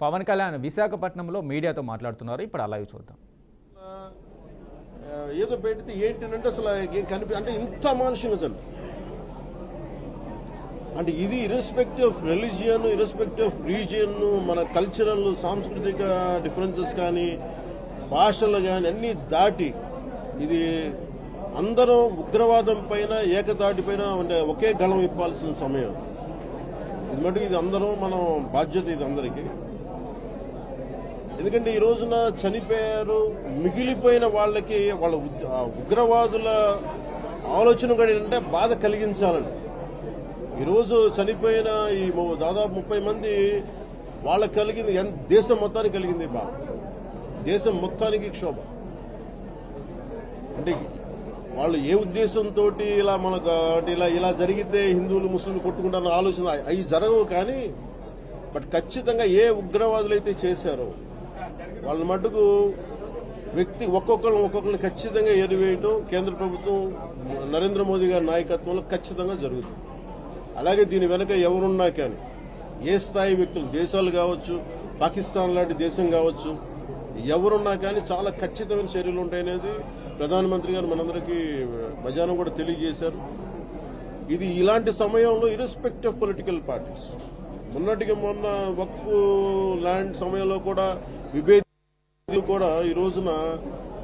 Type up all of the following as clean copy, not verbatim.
పవన్ కళ్యాణ్ విశాఖపట్నంలో మీడియాతో మాట్లాడుతున్నారు. ఇప్పుడు అలాగే చూద్దాం. ఏదో పెడితే ఏంటంటే అసలు అంటే ఇంత మానుషంగా అంటే ఇది irrespective of religion, irrespective of region, మన కల్చరల్ సాంస్కృతిక డిఫరెన్సెస్ కానీ భాషలు కానీ అన్నీ దాటి ఇది అందరం ఉగ్రవాదం పైన ఏకతాటి పైన అంటే ఒకే గళం ఇప్పాల్సిన సమయం. ఇది మటుకు ఇది అందరం మనం బాధ్యత ఇది అందరికీ. ఎందుకంటే ఈ రోజున చనిపోయారు, మిగిలిపోయిన వాళ్ళకి వాళ్ళ ఉగ్రవాదుల ఆలోచన కూడా ఏంటంటే బాధ కలిగించాలని. ఈరోజు చనిపోయిన ఈ దాదాపు 30 మంది వాళ్ళకి కలిగింది, దేశం మొత్తానికి కలిగింది బాధ, దేశం మొత్తానికి క్షోభ. అంటే వాళ్ళు ఏ ఉద్దేశంతో ఇలా మనకు ఇలా జరిగితే హిందువులు ముస్లింలు కొట్టుకుంటారన్న ఆలోచన అవి జరగవు. కానీ బట్ ఖచ్చితంగా ఏ ఉగ్రవాదులు అయితే చేశారో వాళ్ళ మటుకు వ్యక్తి ఒక్కొక్కరిని ఖచ్చితంగా ఏరివేయటం కేంద్ర ప్రభుత్వం నరేంద్ర మోదీ గారి నాయకత్వంలో ఖచ్చితంగా జరుగుతుంది. అలాగే దీని వెనక ఎవరున్నా కానీ ఏ స్థాయి వ్యక్తులు, దేశాలు కావచ్చు, పాకిస్తాన్ లాంటి దేశం కావచ్చు, ఎవరున్నా కానీ చాలా ఖచ్చితమైన చర్యలు ఉంటాయనేది ప్రధానమంత్రి గారు మనందరికీ మధ్యాహ్నం కూడా తెలియజేశారు. ఇది ఇలాంటి సమయంలో ఇర్రెస్పెక్ట్ ఆఫ్ పొలిటికల్ పార్టీస్, మొన్నటికి మొన్న వక్ఫ్ ల్యాండ్ సమయంలో కూడా విభేదాలు కూడా ఈ రోజున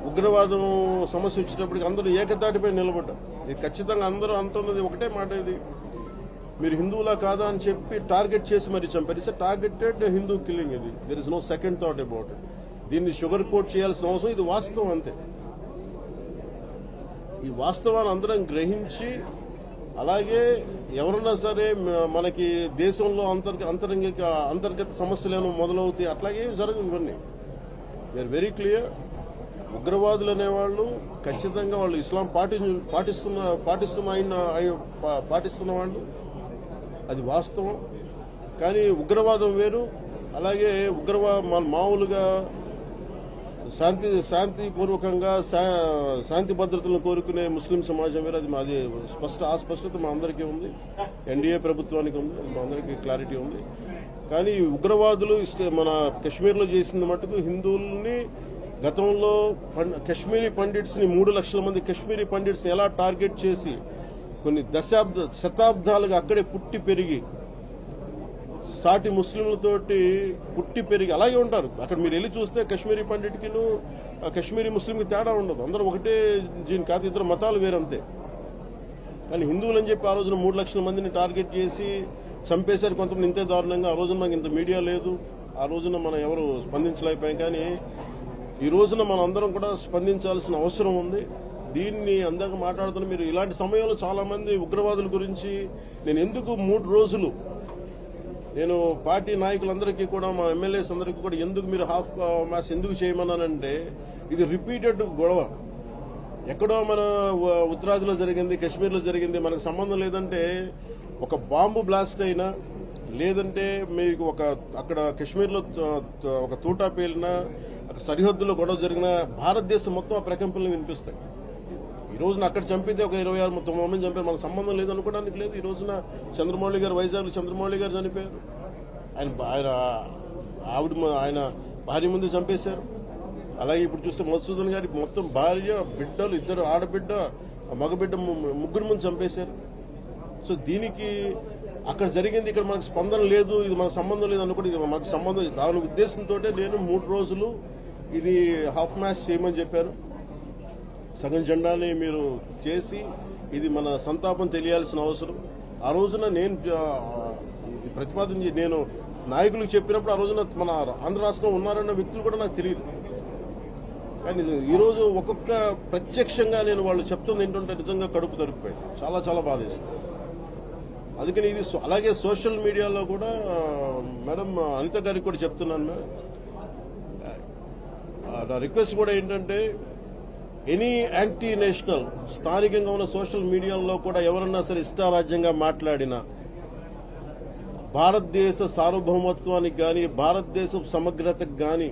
ఉగ్రవాదం సమస్య వచ్చేటప్పటికి అందరూ ఏకతాటిపై నిలబడ్డారు. ఇది ఖచ్చితంగా అందరూ అంటున్నది ఒకటే మాట, ఇది మీరు హిందువులా కాదా అని చెప్పి టార్గెట్ చేసి మరి చంపారు. It's targeted Hindu killing. ఇది there is no second thought about it. దీన్ని షుగర్ కోట్ చేయాల్సిన అవసరం, ఇది వాస్తవం అంతే. ఈ వాస్తవాన్ని అందరం గ్రహించి అలాగే ఎవరన్నా సరే మనకి దేశంలో అంతర్గత సమస్యలేమో మొదలవుతాయి, అట్లాగే జరగవు ఇవన్నీ. We are very clear. ఉగ్రవాదులు అనేవాళ్ళు ఖచ్చితంగా వాళ్ళు ఇస్లాం పాటిస్తున్న వాళ్ళు, అది వాస్తవం. కానీ వేరు. అలాగే మామూలుగా శాంతిపూర్వకంగా శాంతి భద్రతలను కోరుకునే ముస్లిం సమాజం వేరు. అది స్పష్టత మా అందరికీ ఉంది, ఎన్డీఏ ప్రభుత్వానికి ఉంది, మా అందరికీ క్లారిటీ ఉంది. కానీ ఉగ్రవాదులు మన కశ్మీర్లో చేసిన మటుకు హిందువుల్ని గతంలో కశ్మీరీ పండిట్స్ ని 3 లక్షల మంది కశ్మీరీ పండిట్స్ ని ఎలా టార్గెట్ చేసి కొన్ని శతాబ్దాలుగా అక్కడే పుట్టి పెరిగి సాటి ముస్లింలతోటి పుట్టి పెరిగి అలాగే ఉంటారు. అక్కడ మీరు వెళ్ళి చూస్తే కశ్మీరీ పండిట్కిను కశ్మీరీ ముస్లింకి తేడా ఉండదు, అందరూ ఒకటే జీన్ కాదు, ఇద్దరు మతాలు వేరంతే. కానీ హిందువులు అని చెప్పి ఆ రోజున 3 లక్షల మందిని టార్గెట్ చేసి చంపేశారు కొంతమంది ఇంతే దారుణంగా. ఆ రోజున మనకి ఇంత మీడియా లేదు, ఆ రోజున మనం ఎవరు స్పందించలేకపోయాం. కానీ ఈ రోజున మనం అందరం కూడా స్పందించాల్సిన అవసరం ఉంది. దీన్ని అందాక మాట్లాడుతున్న మీరు ఇలాంటి సమయంలో చాలా మంది ఉగ్రవాదుల గురించి నేను ఎందుకు 3 రోజులు నేను పార్టీ నాయకులందరికీ కూడా మా ఎమ్మెల్యేస్ అందరికీ కూడా ఎందుకు మీరు హాఫ్ మ్యాచ్ ఎందుకు చేయమన్నానంటే ఇది రిపీటెడ్ గొడవ. ఎక్కడో మన ఉత్తరాదిలో జరిగింది, కశ్మీర్లో జరిగింది, మనకు సంబంధం లేదంటే ఒక బాంబు బ్లాస్ట్ అయినా లేదంటే మీకు అక్కడ కశ్మీర్లో ఒక తూటా పేలినా అక్కడ సరిహద్దులో గొడవ జరిగినా భారతదేశం మొత్తం ఆ ప్రకంపనలు వినిపిస్తాయి. ఈ రోజున అక్కడ చంపితే ఒక 26-30 మంది చంపారు, మనకు సంబంధం లేదు అనుకోవడానికి లేదు. ఈ రోజున చంద్రమౌళి గారు వైజాగ్లో చంద్రమౌళి గారు చనిపోయారు, ఆయన భార్య ముందు చంపేశారు. అలాగే ఇప్పుడు చూస్తే మధుసూదన్ గారి మొత్తం భార్య, బిడ్డలు, 2 ఆడబిడ్డ, మగబిడ్డ, 3 ముందు చంపేశారు. సో దీనికి అక్కడ జరిగింది, ఇక్కడ మనకు స్పందన లేదు, ఇది మనకు సంబంధం లేదు అనుకోండి. ఇది మనకు సంబంధం, దాని ఉద్దేశంతో నేను 3 రోజులు ఇది హాఫ్ మ్యాచ్ చేయమని చెప్పారు. సగం జెండాని మీరు చేసి ఇది మన సంతాపం తెలియాల్సిన అవసరం. ఆ రోజున నేను ప్రతిపాదన నేను నాయకులకు చెప్పినప్పుడు ఆ రోజున మన ఆంధ్ర రాష్ట్రంలో ఉన్నారన్న వ్యక్తులు కూడా నాకు తెలియదు. కానీ ఈరోజు ఒక్కొక్క ప్రత్యక్షంగా నేను వాళ్ళు చెప్తుంది ఏంటంటే నిజంగా కడుపు తరిగిపోయింది, చాలా చాలా బాధేస్తుంది. అందుకని ఇది అలాగే సోషల్ మీడియాలో కూడా మేడం అనిత గారికి కూడా చెప్తున్నాను మేడం, నా రిక్వెస్ట్ కూడా ఏంటంటే ఎనీ యాంటీ నేషనల్ స్థానికంగా ఉన్న సోషల్ మీడియాలో కూడా ఎవరన్నా సరే ఇష్టారాజ్యంగా మాట్లాడినా భారతదేశ సార్వభౌమత్వానికి కానీ భారతదేశ సమగ్రతకు కానీ